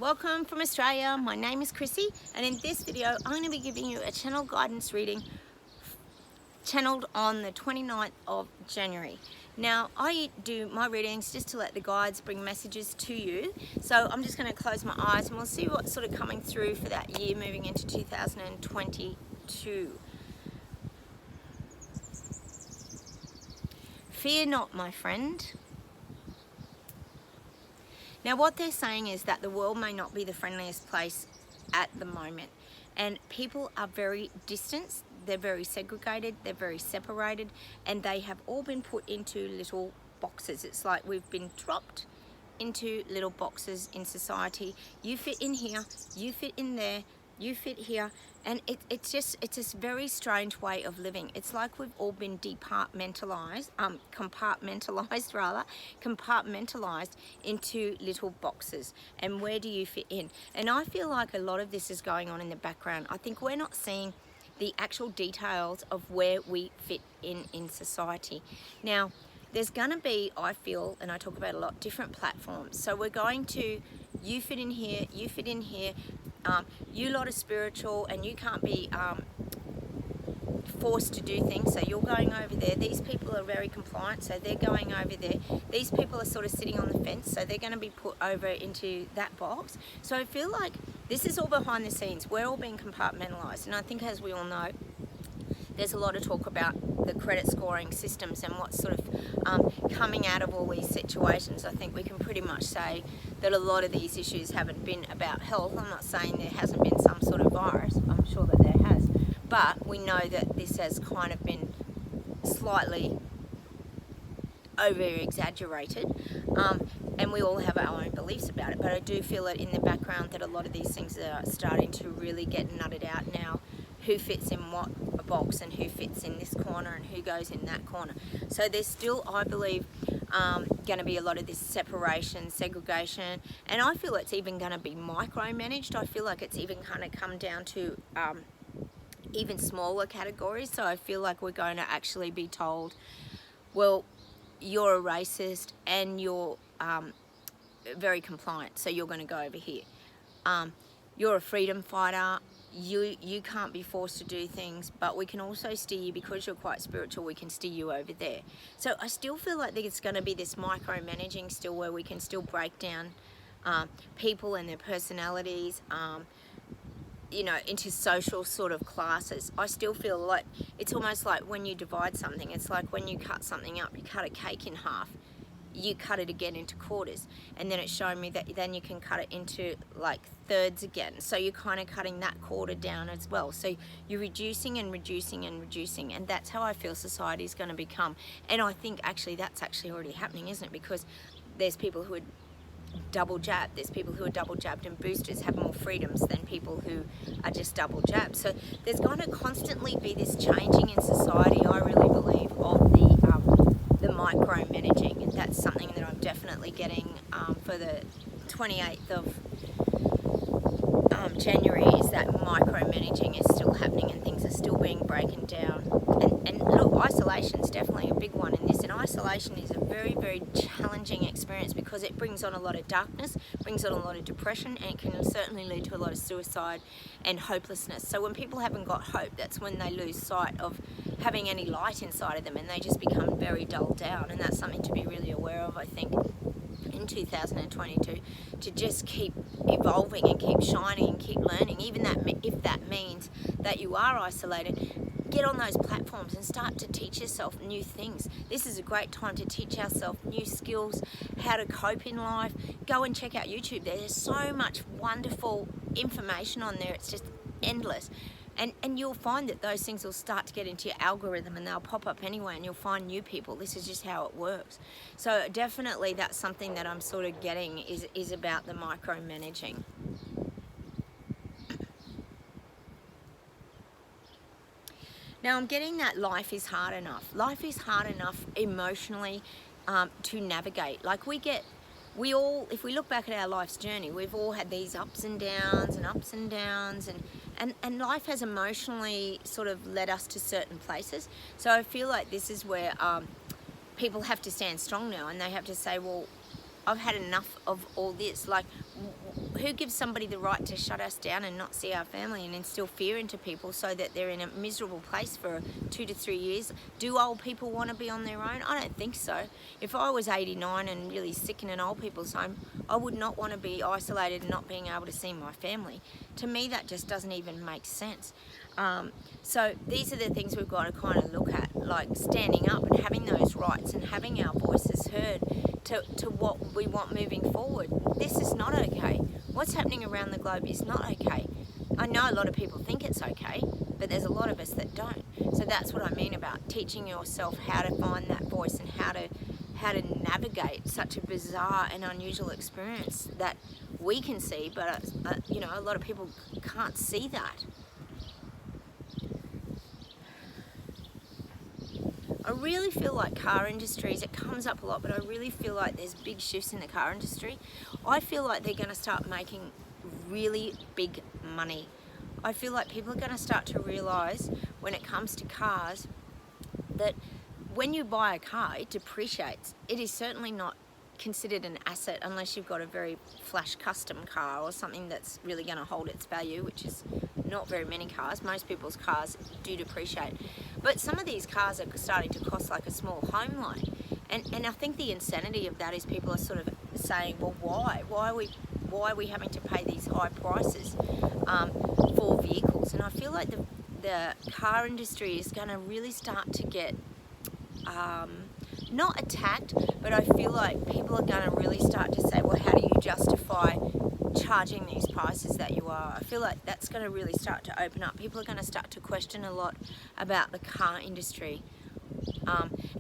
Welcome from Australia. My name is Chrissy, and in this video I'm going to be giving you a channel guidance reading channeled on the 29th of January. Now, I do my readings just to let the guides bring messages to you. So I'm just going to close my eyes and we'll see what's sort of coming through for that year moving into 2022. Fear not, my friend. Now, what they're saying is that the world may not be the friendliest place at the moment, and people are very distant, they're very segregated, they're very separated, and they have all been put into little boxes. It's like we've been dropped into little boxes in society. You fit in here, you fit in there, you fit here, and it's a very strange way of living. It's like we've all been compartmentalized into little boxes. And where do you fit in? And I feel like a lot of this is going on in the background. I think we're not seeing the actual details of where we fit in society. Now, there's going to be, I feel, and I talk about a lot, different platforms. So we're going to, you fit in here, you fit in here. You lot are spiritual and you can't be forced to do things, so you're going over there. These people are very compliant, so they're going over there. These people are sort of sitting on the fence, so they're going to be put over into that box. So I feel like this is all behind the scenes. We're all being compartmentalized, and I think, as we all know, there's a lot of talk about the credit scoring systems and what's sort of coming out of all these situations. I think we can pretty much say that a lot of these issues haven't been about health. I'm not saying there hasn't been some sort of virus. I'm sure that there has. But we know that this has kind of been slightly over-exaggerated. And we all have our own beliefs about it. But I do feel it in the background that a lot of these things are starting to really get nutted out now. Who fits in what box and who fits in this corner and who goes in that corner. So there's still, I believe, going to be a lot of this separation, segregation, and I feel it's even going to be micromanaged. I feel like it's even kind of come down to even smaller categories. So I feel like we're going to actually be told, well, you're a racist and you're very compliant, so you're going to go over here. You're a freedom fighter. You can't be forced to do things, but we can also steer you, because you're quite spiritual, we can steer you over there. So I still feel like there's going to be this micromanaging still, where we can still break down people and their personalities, you know, into social sort of classes. I still feel like it's almost like when you divide something, it's like when you cut something up, you cut a cake in half, you cut it again into quarters, and then it's showing me that then you can cut it into like thirds again, so you're kind of cutting that quarter down as well. So you're reducing and reducing and reducing, and that's how I feel society is going to become. And I think actually that's actually already happening, isn't it? Because there's people who are double jabbed, there's people who are double jabbed and boosters have more freedoms than people who are just double jabbed. So there's going to constantly be this changing in society, I really believe, of the micromanaging, and that's something that I'm definitely getting for the 28th of January, is that micromanaging is still happening and things are still being broken down. And look, isolation is definitely a big one in this, and isolation is a very, very challenging experience because it brings on a lot of darkness, brings on a lot of depression, and it can certainly lead to a lot of suicide and hopelessness. So when people haven't got hope, that's when they lose sight of having any light inside of them, and they just become very dulled down. And that's something to be really aware of, I think, in 2022, to just keep evolving and keep shining and keep learning, even that if that means that you are isolated. Get on those platforms and start to teach yourself new things. This is a great time to teach ourselves new skills, how to cope in life. Go and check out YouTube. There's so much wonderful information on there. It's just endless. And you'll find that those things will start to get into your algorithm and they'll pop up anyway, and you'll find new people. This is just how it works. So definitely that's something that I'm sort of getting is about the micromanaging. Now I'm getting that life is hard enough. Life is hard enough emotionally to navigate. Like we all, if we look back at our life's journey, we've all had these ups and downs, and life has emotionally sort of led us to certain places. So I feel like this is where people have to stand strong now, and they have to say, well, I've had enough of all this. Like, who gives somebody the right to shut us down and not see our family and instill fear into people so that they're in a miserable place for 2 to 3 years? Do old people want to be on their own? I don't think so. If I was 89 and really sick in an old people's home, I would not want to be isolated and not being able to see my family. To me, that just doesn't even make sense. So these are the things we've got to kind of look at, like standing up and having those rights and having our voices heard to what we want moving forward. This is not okay. What's happening around the globe is not okay. I know a lot of people think it's okay, but there's a lot of us that don't. So that's what I mean about teaching yourself how to find that voice and how to navigate such a bizarre and unusual experience that we can see, but you know, a lot of people can't see that. I really feel like car industries, it comes up a lot, but I really feel like there's big shifts in the car industry. I feel like they're going to start making really big money. I feel like people are going to start to realise when it comes to cars that when you buy a car, it depreciates. It is certainly not considered an asset unless you've got a very flash custom car or something that's really going to hold its value, which is not very many cars. Most people's cars do depreciate. But some of these cars are starting to cost like a small home loan. And I think the insanity of that is people are sort of saying, well, why? Why are we having to pay these high prices for vehicles? And I feel like the car industry is going to really start to get not attacked, but I feel like people are going to really start to say, well, how do you justify charging these prices that you are? I feel like that's going to really start to open up. People are going to start to question a lot about the car industry.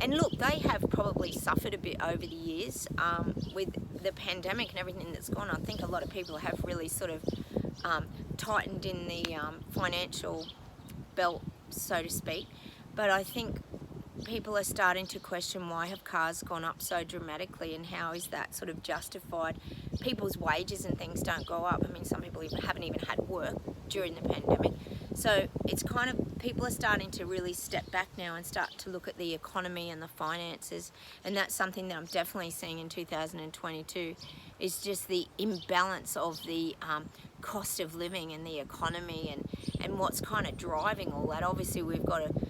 And look, they have probably suffered a bit over the years with the pandemic and everything that's gone on. I think a lot of people have really sort of tightened in the financial belt, so to speak. But I think people are starting to question, why have cars gone up so dramatically and how is that sort of justified? People's wages and things don't go up. I mean, some people haven't even had work during the pandemic. So it's kind of, people are starting to really step back now and start to look at the economy and the finances. And that's something that I'm definitely seeing in 2022, is just the imbalance of the cost of living and the economy and what's kind of driving all that. Obviously, we've got to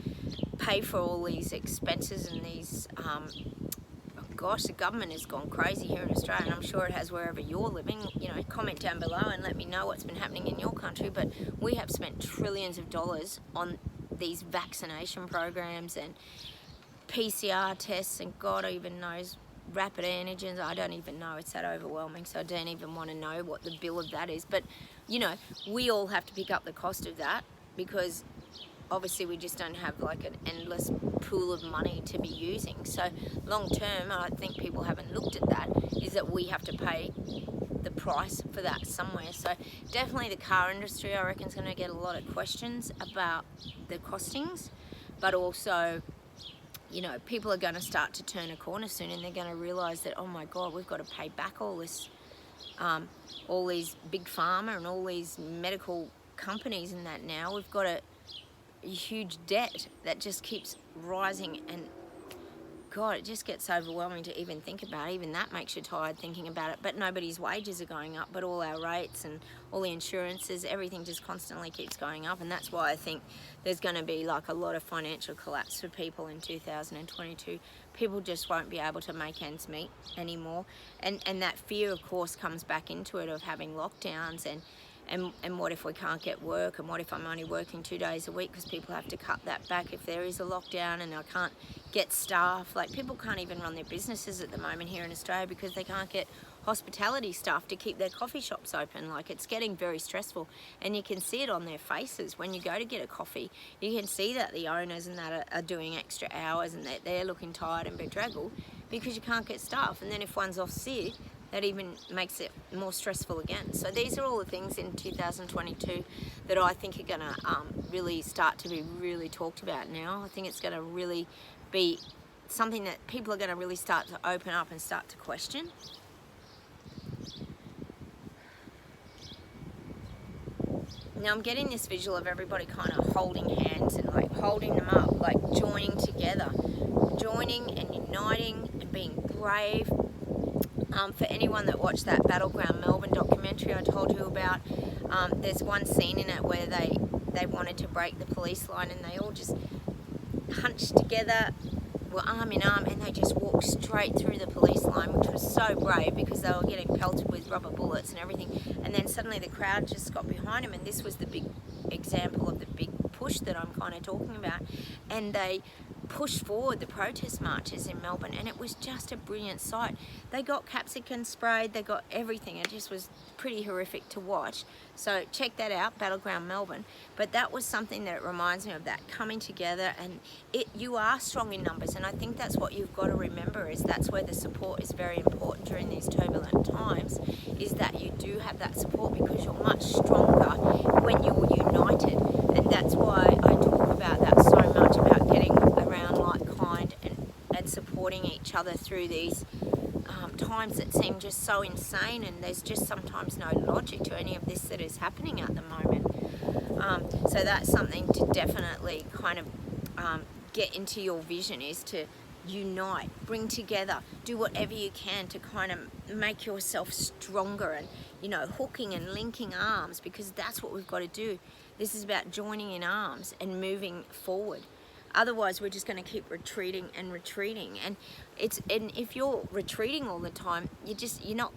pay for all these expenses and these gosh, the government has gone crazy here in Australia, and I'm sure it has wherever you're living. You know, comment down below and let me know what's been happening in your country. But we have spent trillions of dollars on these vaccination programs and PCR tests, and God even knows, rapid antigens. I don't even know. It's that overwhelming, so I don't even want to know what the bill of that is. But you know, we all have to pick up the cost of that, because obviously we just don't have like an endless pool of money to be using. So long term, I think people haven't looked at that, is that we have to pay the price for that somewhere. So definitely the car industry, I reckon, is going to get a lot of questions about the costings, but also, you know, people are going to start to turn a corner soon, and they're going to realise that, oh my God, we've got to pay back all this, all these big pharma and all these medical companies and that now. We've got a huge debt that just keeps rising, and God, it just gets overwhelming to even think about. Even that makes you tired thinking about it. But nobody's wages are going up, but all our rates and all the insurances, everything just constantly keeps going up. And that's why I think there's going to be like a lot of financial collapse for people in 2022. People just won't be able to make ends meet anymore, and that fear, of course, comes back into it, of having lockdowns and what if we can't get work, and what if I'm only working 2 days a week, because people have to cut that back if there is a lockdown, and I can't get staff. Like, people can't even run their businesses at the moment here in Australia because they can't get hospitality staff to keep their coffee shops open. Like, it's getting very stressful, and you can see it on their faces when you go to get a coffee. You can see that the owners and that are doing extra hours, and that they're looking tired and bedraggled because you can't get staff. And then if one's off sick, that even makes it more stressful again. So these are all the things in 2022 that I think are going to really start to be really talked about now. I think it's going to really be something that people are going to really start to open up and start to question. Now I'm getting this visual of everybody kind of holding hands and like holding them up, like joining together, joining and uniting and being brave. For anyone that watched that Battleground Melbourne documentary I told you about, there's one scene in it where they wanted to break the police line, and they all just hunched together, were arm in arm, and they just walked straight through the police line, which was so brave because they were getting pelted with rubber bullets and everything. And then suddenly the crowd just got behind them, and this was the big example of the big push that I'm kind of talking about. And they pushed forward the protest marches in Melbourne, and it was just a brilliant sight. They got capsicum sprayed, they got everything. It just was pretty horrific to watch. So check that out, Battleground Melbourne. But that was something that reminds me of that coming together, and you are strong in numbers, and I think that's what you've got to remember, is that's where the support is very important during these turbulent times, is that you do have that support because you're much stronger when you're united. And that's why I talk about that so much, about getting around like-kind and supporting each other through these times that seem just so insane, and there's just sometimes no logic to any of this that is happening at the moment. So that's something to definitely kind of get into your vision, is to unite, bring together, do whatever you can to kind of make yourself stronger, and, you know, hooking and linking arms, because that's what we've got to do. This is about joining in arms and moving forward. Otherwise, we're just going to keep retreating and retreating. And if you're retreating all the time, you're not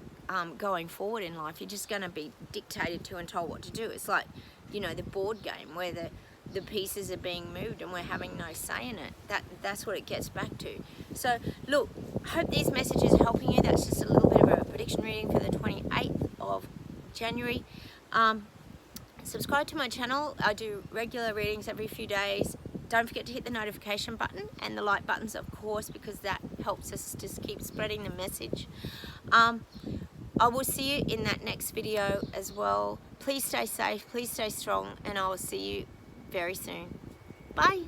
going forward in life. You're just going to be dictated to and told what to do. It's like, you know, the board game where the pieces are being moved and we're having no say in it. That's what it gets back to. So look, hope these messages are helping you. That's just a little bit of a prediction reading for the 28th of January. Subscribe to my channel. I do regular readings every few days. Don't forget to hit the notification button and the like buttons, of course, because that helps us just keep spreading the message. I will see you in that next video as well. Please stay safe, please stay strong, and I will see you very soon. Bye.